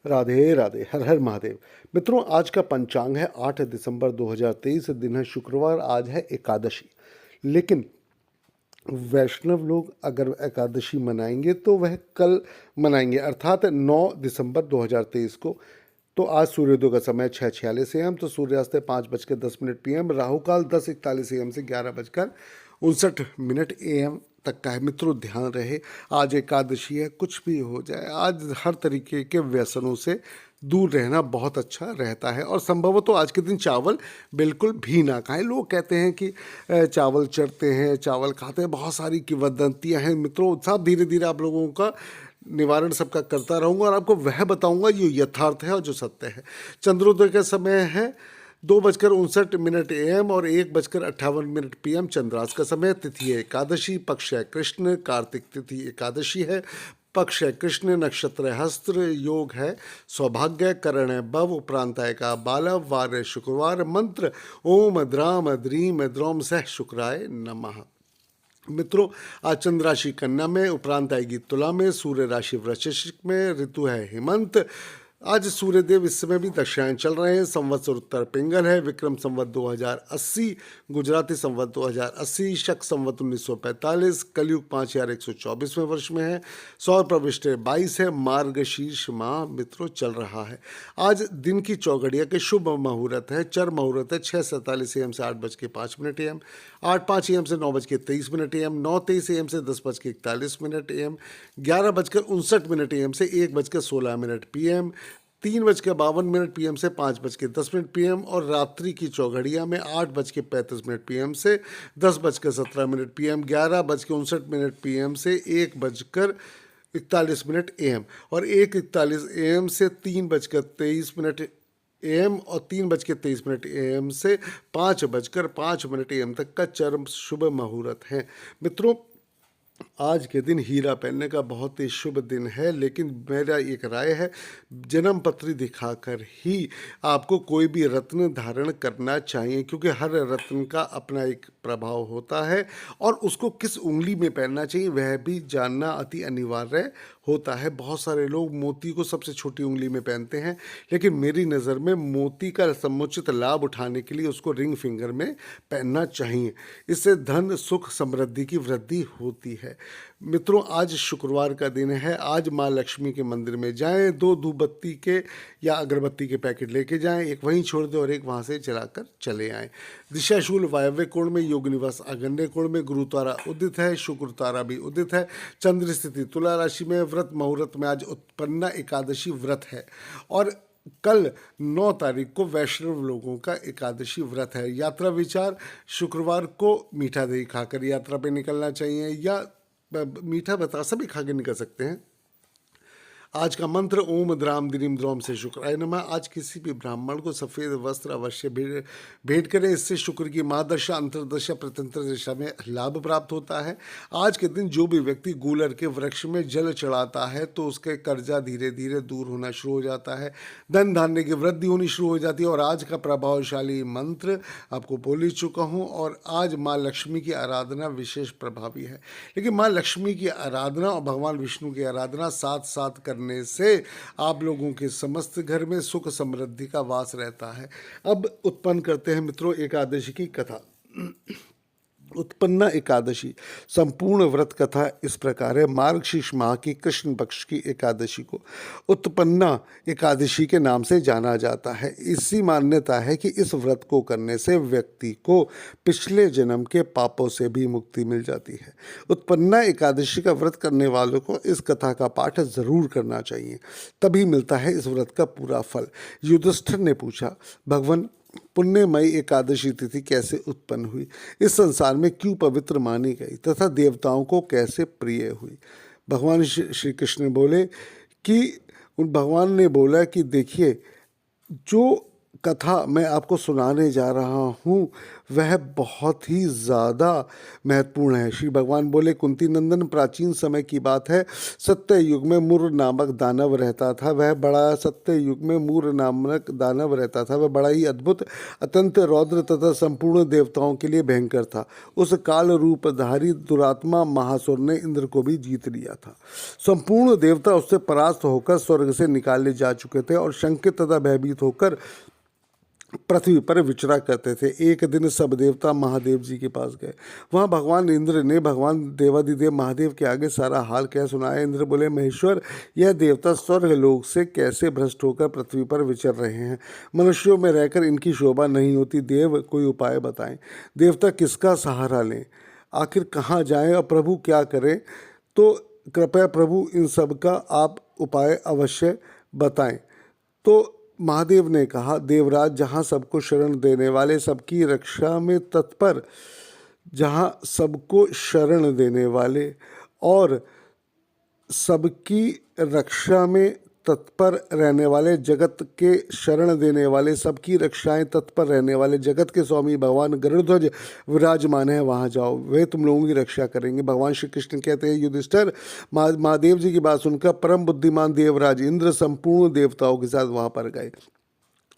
राधे राधे, हर हर महादेव। मित्रों, आज का पंचांग है 8 दिसंबर 2023, दिन है शुक्रवार, आज है एकादशी। लेकिन वैष्णव लोग अगर एकादशी मनाएंगे तो वह कल मनाएंगे, अर्थात 9 दिसंबर 2023 को। तो आज सूर्योदय का समय 6:46 AM, तो सूर्यास्त है 5:10 PM, राहु काल 10:41 AM से 11:59 AM तक का है। मित्रों, ध्यान रहे, आज एकादशी है, कुछ भी हो जाए, आज हर तरीके के व्यसनों से दूर रहना बहुत अच्छा रहता है। और संभवतः तो आज के दिन चावल बिल्कुल भी ना खाएं। लोग कहते हैं कि चावल चढ़ते हैं, चावल खाते हैं, बहुत सारी किंवदंतियां हैं। मित्रों, सब धीरे धीरे आप लोगों का निवारण सबका करता रहूंगा और आपको वह बताऊंगा जो यथार्थ है और जो सत्य है। चंद्रोदय का समय है 2:59 AM और 1:58 PM। चंद्रास का समय, तिथि है एकादशी, पक्ष है कृष्ण, कार्तिक तिथि एकादशी है, पक्ष है कृष्ण, नक्षत्र है हस्त्र, योग है सौभाग्य, करण है बव, उपरांताय का बालव, वार है शुक्रवार, मंत्र ओम द्राम द्रीम द्रोम सह शुक्राय नमः। मित्रों, आज चंद्र राशि कन्या में, उपरांत आएगी तुला में, सूर्य राशि वृश्चिक में, ऋतु है हेमंत। आज सूर्यदेव इस समय भी दक्षिणायन चल रहे हैं। संवत्सर उत्तर पिंगल है, विक्रम संवत 2080, गुजराती संवत 2080, शक संवत 1945, कलयुग 5124वें वर्ष में है। सौर प्रविष्ट 22 है, मार्गशीर्ष माह मित्रों चल रहा है। आज दिन की चौघड़िया के शुभ मुहूर्त है, चर मुहूर्त है 6:47 AM से 8:05 AM, 8:05 AM से 9:23 AM, 9:23 AM से 10:41 AM, 11:59 AM से 1:16 PM, 3:52 PM से 5:10 PM और रात्रि की चौघड़िया में 8:35 PM से 10:17 PM, 11:59 PM से 1:41 AM और 1:41 AM से 3:23 AM और 3:23 AM से 5:05 AM तक का चरम शुभ मुहूर्त है। मित्रों, आज के दिन हीरा पहनने का बहुत ही शुभ दिन है, लेकिन मेरा एक राय है, जन्म पत्री दिखाकर ही आपको कोई भी रत्न धारण करना चाहिए, क्योंकि हर रत्न का अपना एक प्रभाव होता है और उसको किस उंगली में पहनना चाहिए वह भी जानना अति अनिवार्य होता है। बहुत सारे लोग मोती को सबसे छोटी उंगली में पहनते हैं, लेकिन मेरी नज़र में मोती का समुचित लाभ उठाने के लिए उसको रिंग फिंगर में पहनना चाहिए। इससे धन सुख समृद्धि की वृद्धि होती है। मित्रों, आज शुक्रवार का दिन है। आज माँ लक्ष्मी के मंदिर में जाएं, 2 धूपबत्ती के या अगरबत्ती के पैकेट लेके जाएं, एक वहीं छोड़ दें और एक वहाँ से जलाकर चले आएं। दिशाशूल वायव्य कोण में, योग निवास आग्नेय कोण में, गुरु तारा उदित है, शुक्र तारा भी उदित है। चंद्र स्थिति तुला राशि में, व्रत मुहूर्त में आज उत्पन्ना एकादशी व्रत है और कल 9 तारीख को वैष्णव लोगों का एकादशी व्रत है। यात्रा विचार, शुक्रवार को मीठा दही खाकर यात्रा पे निकलना चाहिए या मीठा बतासा भी खा के निकल सकते हैं। आज का मंत्र ओम द्राम द्रीम द्रोम से शुक्राय नमः। आज किसी भी ब्राह्मण को सफ़ेद वस्त्र अवश्य भेंट करें, इससे शुक्र की महादशा, अंतरदशा, प्रत्यंतर दशा में लाभ प्राप्त होता है। आज के दिन जो भी व्यक्ति गूलर के वृक्ष में जल चढ़ाता है तो उसके कर्जा धीरे धीरे दूर होना शुरू हो जाता है, धन धान्य की वृद्धि होनी शुरू हो जाती है। और आज का प्रभावशाली मंत्र आपको बोल ही चुका हूँ। और आज माँ लक्ष्मी की आराधना विशेष प्रभावी है, लेकिन माँ लक्ष्मी की आराधना और भगवान विष्णु की आराधना साथ साथ करने से आप लोगों के समस्त घर में सुख समृद्धि का वास रहता है। अब उत्पन्न करते हैं मित्रों एकादशी की कथा। उत्पन्ना एकादशी संपूर्ण व्रत कथा इस प्रकार है। मार्गशीर्ष माह की कृष्ण पक्ष की एकादशी को उत्पन्ना एकादशी के नाम से जाना जाता है। इसी मान्यता है कि इस व्रत को करने से व्यक्ति को पिछले जन्म के पापों से भी मुक्ति मिल जाती है। उत्पन्ना एकादशी का व्रत करने वालों को इस कथा का पाठ जरूर करना चाहिए, तभी मिलता है इस व्रत का पूरा फल। युधिष्ठिर ने पूछा, भगवान, पुण्यमयी एकादशी तिथि कैसे उत्पन्न हुई, इस संसार में क्यों पवित्र मानी गई तथा देवताओं को कैसे प्रिय हुई। भगवान श्री कृष्ण बोले कि भगवान ने बोला कि देखिए, जो कथा मैं आपको सुनाने जा रहा हूँ वह बहुत ही ज़्यादा महत्वपूर्ण है। श्री भगवान बोले, कुंती नंदन, प्राचीन समय की बात है। सत्य युग में मुर नामक दानव रहता था। वह बड़ा सत्य युग में मुर नामक दानव रहता था। वह बड़ा ही अद्भुत, अत्यंत रौद्र तथा संपूर्ण देवताओं के लिए भयंकर था। उस काल रूपधारी दुरात्मा महासुर ने इंद्र को भी जीत लिया था। संपूर्ण देवता उससे परास्त होकर स्वर्ग से निकाले जा चुके थे और शंकित तथा भयभीत होकर पृथ्वी पर विचरा करते थे। एक दिन सब देवता महादेव जी के पास गए। वहाँ भगवान इंद्र ने भगवान देवादिदेव महादेव के आगे सारा हाल क्या सुनाया। इंद्र बोले, महेश्वर, यह देवता स्वर्ग लोक से कैसे भ्रष्ट होकर पृथ्वी पर विचर रहे हैं। मनुष्यों में रहकर इनकी शोभा नहीं होती। देव, कोई उपाय बताएं। देवता किसका सहारा लें, आखिर कहाँ जाएं और प्रभु क्या करें। तो कृपया प्रभु इन सब का आप उपाय अवश्य बताएं। तो महादेव ने कहा, देवराज, जहाँ सबको शरण देने वाले, सबकी रक्षा में तत्पर, जहाँ सबको शरण देने वाले और सबकी रक्षा में तत्पर रहने वाले, जगत के शरण देने वाले, सबकी रक्षाएं तत्पर रहने वाले जगत के स्वामी भगवान गरुड़ध्वज विराजमान है, वहाँ जाओ, वे तुम लोगों की रक्षा करेंगे। भगवान श्री कृष्ण कहते हैं, युधिष्ठिर, महादेव जी की बात सुनकर परम बुद्धिमान देवराज इंद्र संपूर्ण देवताओं के साथ वहाँ पर गए।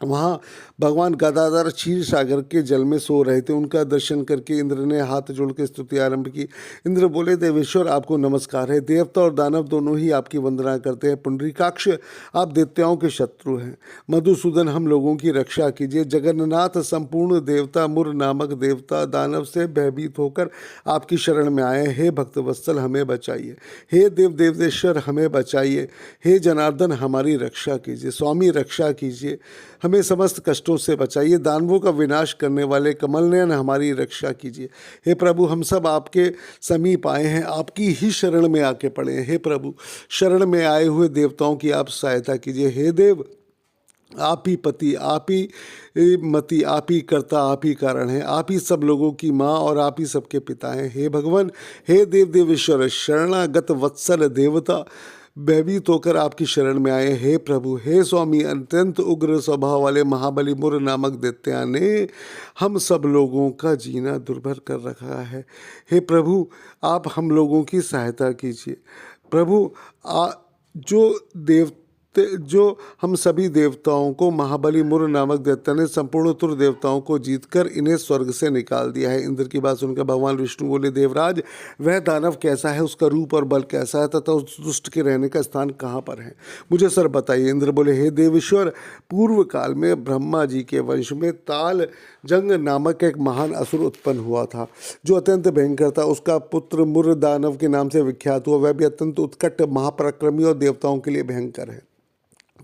वहाँ भगवान गदाधर क्षीर सागर के जल में सो रहे थे। उनका दर्शन करके इंद्र ने हाथ जोड़ के स्तुति आरंभ की। इंद्र बोले, देवेश्वर, आपको नमस्कार है। देवता और दानव दोनों ही आपकी वंदना करते हैं। पुंडरीकाक्ष, आप देवताओं के शत्रु हैं। मधुसूदन, हम लोगों की रक्षा कीजिए। जगन्नाथ, संपूर्ण देवता मुर नामक देवता दानव से भयभीत होकर आपकी शरण में आए। हे भक्तवत्सल, हमें बचाइए। हे देव देवदेश्वर, हमें बचाइए। हे जनार्दन, हमारी रक्षा कीजिए। स्वामी, रक्षा कीजिए, हमें समस्त कष्टों से बचाइए। दानवों का विनाश करने वाले कमल नयन, हमारी रक्षा कीजिए। हे प्रभु, हम सब आपके समीप आए हैं, आपकी ही शरण में आके पड़े हैं। हे प्रभु, शरण में आए हुए देवताओं की आप सहायता कीजिए। हे देव, आप ही पति, आप ही मति, आप ही कर्ता, आप ही कारण है। आप ही सब लोगों की माँ और आप ही सबके पिता हैं। हे भगवान, हे देव देवेश्वर, शरणागत वत्सल देवता भयभीत होकर आपकी शरण में आए। हे प्रभु, हे स्वामी, अत्यंत उग्र स्वभाव वाले महाबली मुर नामक दैत्या ने हम सब लोगों का जीना दुर्भर कर रखा है। हे प्रभु, आप हम लोगों की सहायता कीजिए। प्रभु, जो हम सभी देवताओं को महाबली मुर नामक दैत्य ने संपूर्ण तुर देवताओं को जीतकर इन्हें स्वर्ग से निकाल दिया है। इंद्र की बात सुनकर भगवान विष्णु बोले, देवराज, वह दानव कैसा है, उसका रूप और बल कैसा है तथा उस दुष्ट के रहने का स्थान कहाँ पर है, मुझे सर बताइए। इंद्र बोले, हे देवेश्वर, पूर्व काल में ब्रह्मा जी के वंश में ताल जंग नामक एक महान असुर उत्पन्न हुआ था, जो अत्यंत भयंकर था। उसका पुत्र मुर दानव के नाम से विख्यात हुआ। वह भी अत्यंत उत्कट, महापराक्रमी और देवताओं के लिए भयंकर है।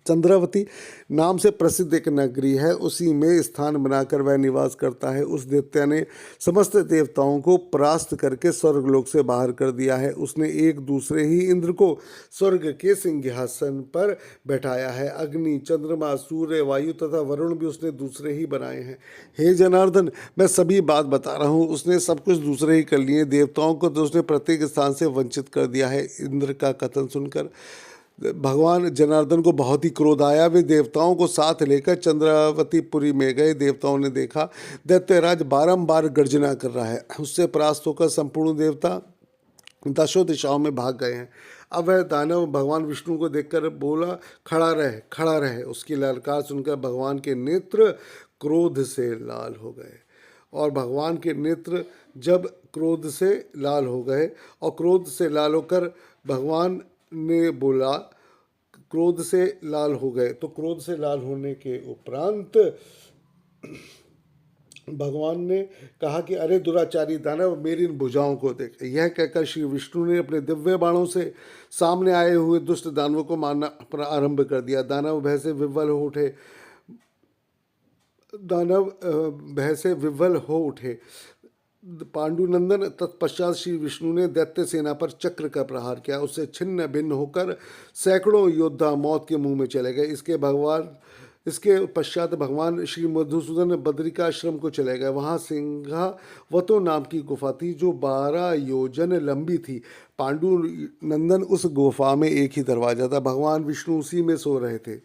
चंद्रावती नाम से प्रसिद्ध एक नगरी है, उसी में स्थान बनाकर वह निवास करता है। उस दैत्य ने समस्त देवताओं को परास्त करके स्वर्गलोक से बाहर कर दिया है। उसने एक दूसरे ही इंद्र को स्वर्ग के सिंहासन पर बैठाया है। अग्नि, चंद्रमा, सूर्य, वायु तथा वरुण भी उसने दूसरे ही बनाए हैं। हे जनार्दन, मैं सभी बात बता रहा हूँ, उसने सब कुछ दूसरे ही कर लिए। देवताओं को तो उसने प्रत्येक स्थान से वंचित कर दिया है। इंद्र का कथन सुनकर भगवान जनार्दन को बहुत ही क्रोध आया। वे देवताओं को साथ लेकर चंद्रावतीपुरी में गए। देवताओं ने देखा दैत्यराज बारंबार गर्जना कर रहा है। उससे परास्त होकर संपूर्ण देवता दशों दिशाओं में भाग गए हैं। अब वह दानव भगवान विष्णु को देखकर बोला, खड़ा रहे, खड़ा रहे। उसकी ललकार सुनकर भगवान के नेत्र क्रोध से लाल हो गए। और भगवान के नेत्र जब क्रोध से लाल हो गए और क्रोध से लाल होकर भगवान ने बोला, क्रोध से लाल हो गए, तो क्रोध से लाल होने के उपरांत भगवान ने कहा कि अरे दुराचारी दानव, मेरी इन भुजाओं को देख। यह कहकर श्री विष्णु ने अपने दिव्य बाणों से सामने आए हुए दुष्ट दानवों को मारना आरंभ कर दिया। दानव भय से विह्वल हो उठे। पांडुनंदन तत्पश्चात श्री विष्णु ने दैत्य सेना पर चक्र का प्रहार किया। उससे छिन्न भिन्न होकर सैकड़ों योद्धा मौत के मुंह में चले गए। इसके पश्चात भगवान श्री मधुसूदन बद्रिकाश्रम को चले गए। वहाँ सिंहावतो नाम की गुफा थी, जो 12 योजन लंबी थी। पांडुनंदन उस गुफा में एक ही दरवाजा था। भगवान विष्णु उसी में सो रहे थे।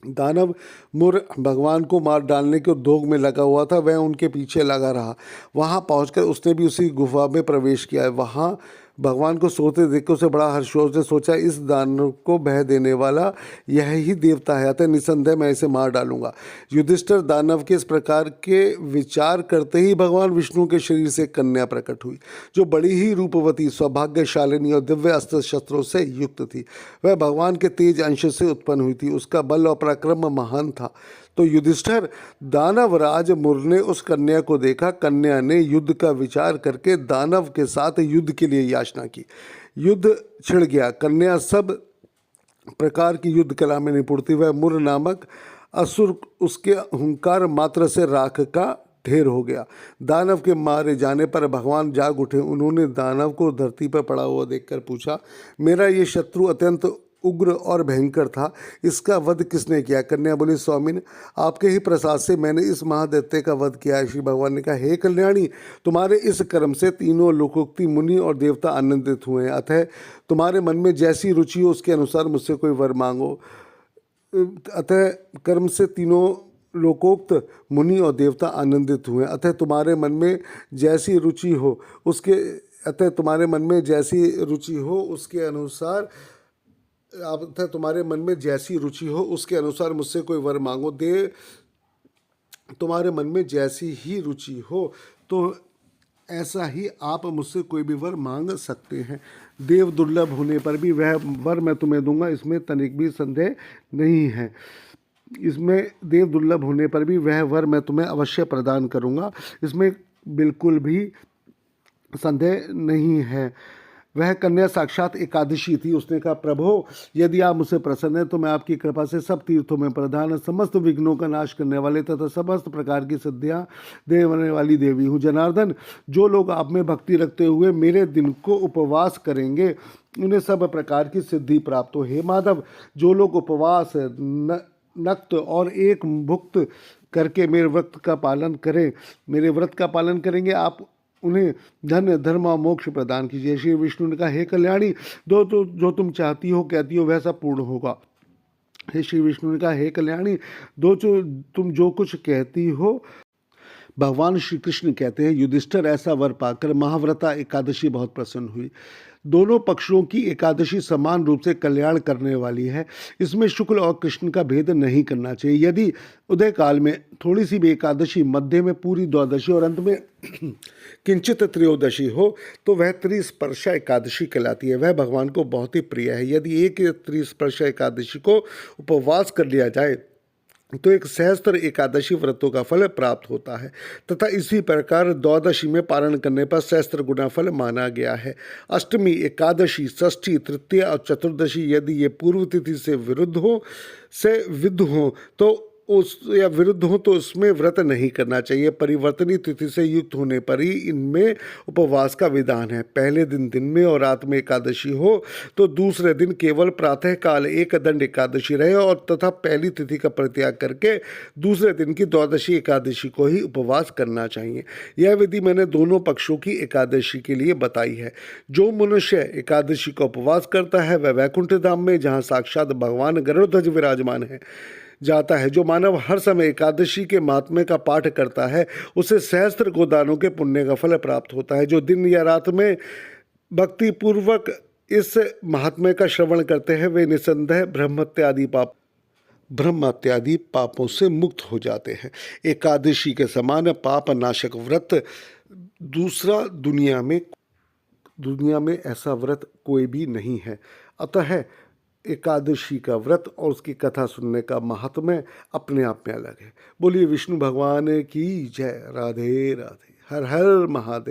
दानव मुर भगवान को मार डालने के उद्योग में लगा हुआ था। वह उनके पीछे लगा रहा। वहां पहुंचकर उसने भी उसी गुफा में प्रवेश किया। वहां भगवान को सोते देख उसे बड़ा हर्ष हुआ। उसने सोचा इस दानव को भय देने वाला यह ही देवता है, अतः निसंदेह मैं इसे मार डालूंगा। युधिष्ठिर दानव के इस प्रकार के विचार करते ही भगवान विष्णु के शरीर से कन्या प्रकट हुई, जो बड़ी ही रूपवती, सौभाग्यशालिनी और दिव्य अस्त्र शस्त्रों से युक्त थी। वह भगवान के तेज अंश से उत्पन्न हुई थी। उसका बल और पराक्रम महान था। तो युधिष्ठिर दानवराज मुर ने उस कन्या को देखा। कन्या ने युद्ध का विचार करके दानव के साथ युद्ध के लिए याचना की। युद्ध छिड़ गया। कन्या सब प्रकार की युद्ध कला में निपुण थी। वह मुर नामक असुर उसके हुंकार मात्र से राख का ढेर हो गया। दानव के मारे जाने पर भगवान जाग उठे। उन्होंने दानव को धरती पर पड़ा हुआ देखकर पूछा, मेरा ये शत्रु अत्यंत उग्र और भयंकर था, इसका वध किसने किया? कन्या बोली, स्वामिन, आपके ही प्रसाद से मैंने इस महादैत्य का वध किया है। श्री भगवान ने कहा, हे कल्याणी, तुम्हारे इस कर्म से तीनों लोकोक्ति मुनि और देवता आनंदित हुए हैं। अतः तुम्हारे मन में जैसी रुचि हो उसके अनुसार मुझसे कोई वर मांगो। अतः कर्म से तीनों लोकोक्त मुनि और देवता आनंदित हुए। अतः तुम्हारे मन में जैसी रुचि हो उसके तुम्हारे मन में जैसी रुचि हो उसके अनुसार मुझसे कोई वर मांगो। तुम्हारे मन में जैसी ही रुचि हो तो ऐसा ही आप मुझसे कोई भी वर मांग सकते हैं। देव दुर्लभ होने पर भी वह वर मैं तुम्हें दूंगा, इसमें तनिक भी संदेह नहीं है। इसमें देव दुर्लभ होने पर भी वह वर मैं तुम्हें अवश्य प्रदान करूंगा, इसमें बिल्कुल भी संदेह नहीं है। वह कन्या साक्षात एकादशी थी। उसने कहा, प्रभो, यदि आप मुझसे प्रसन्न हैं तो मैं आपकी कृपा से सब तीर्थों में प्रधान, समस्त विघ्नों का नाश करने वाले तथा समस्त प्रकार की सिद्धियां देने वाली देवी हूँ। जनार्दन, जो लोग आप में भक्ति रखते हुए मेरे दिन को उपवास करेंगे उन्हें सब प्रकार की सिद्धि प्राप्त हो। हे माधव, जो लोग उपवास, नक्त और एक भुक्त करके मेरे व्रत का पालन करेंगे, आप उन्हें धन, धर्म और मोक्ष प्रदान कीजिए। श्री विष्णु ने कहा, हे कल्याणी, जो तुम चाहती हो कहती हो वह सब पूर्ण होगा। हे श्री विष्णु ने कहा, हे कल्याणी, तुम जो कुछ कहती हो। भगवान श्री कृष्ण कहते हैं, युधिष्ठिर ऐसा वर पाकर महाव्रता एकादशी बहुत प्रसन्न हुई। दोनों पक्षों की एकादशी समान रूप से कल्याण करने वाली है। इसमें शुक्ल और कृष्ण का भेद नहीं करना चाहिए। यदि उदय काल में थोड़ी सी भी एकादशी, मध्य में पूरी द्वादशी और अंत में किंचित त्रयोदशी हो तो वह त्रिस्पर्शा एकादशी कहलाती है। वह भगवान को बहुत ही प्रिय है। यदि एक त्रिस्पर्शा एकादशी को उपवास कर लिया जाए तो एक सहस्त्र एकादशी व्रतों का फल प्राप्त होता है तथा इसी प्रकार द्वादशी में पारण करने पर सहस्त्र गुना फल माना गया है। अष्टमी, एकादशी, षष्ठी, तृतीय और चतुर्दशी यदि ये पूर्व तिथि से विरुद्ध हो तो उसमें व्रत नहीं करना चाहिए। परिवर्तनीय तिथि से युक्त होने पर ही इनमें उपवास का विधान है। पहले दिन में और रात में एकादशी हो तो दूसरे दिन केवल प्रातः काल एक दंड एकादशी रहे और तथा पहली तिथि का परित्याग करके दूसरे दिन की द्वादशी एकादशी को ही उपवास करना चाहिए। यह विधि मैंने दोनों पक्षों की एकादशी के लिए बताई है। जो मनुष्य एकादशी का उपवास करता है वह वैकुंठ धाम में, जहाँ साक्षात भगवान गरुड़ध्वज विराजमान है, जाता है। जो मानव हर समय एकादशी के महात्म्य का पाठ करता है उसे सहस्त्र गोदानों के पुण्य का फल प्राप्त होता है। जो दिन या रात में भक्ति पूर्वक इस महात्म्य का श्रवण करते हैं वे निसंदेह ब्रह्म इत्यादि पापों से मुक्त हो जाते हैं। एकादशी के समान पाप नाशक व्रत दूसरा दुनिया में ऐसा व्रत कोई भी नहीं है। अतः एकादशी का व्रत और उसकी कथा सुनने का महात्म्य अपने आप में अलग है। बोलिए विष्णु भगवान की जय। राधे राधे। हर हर महादेव।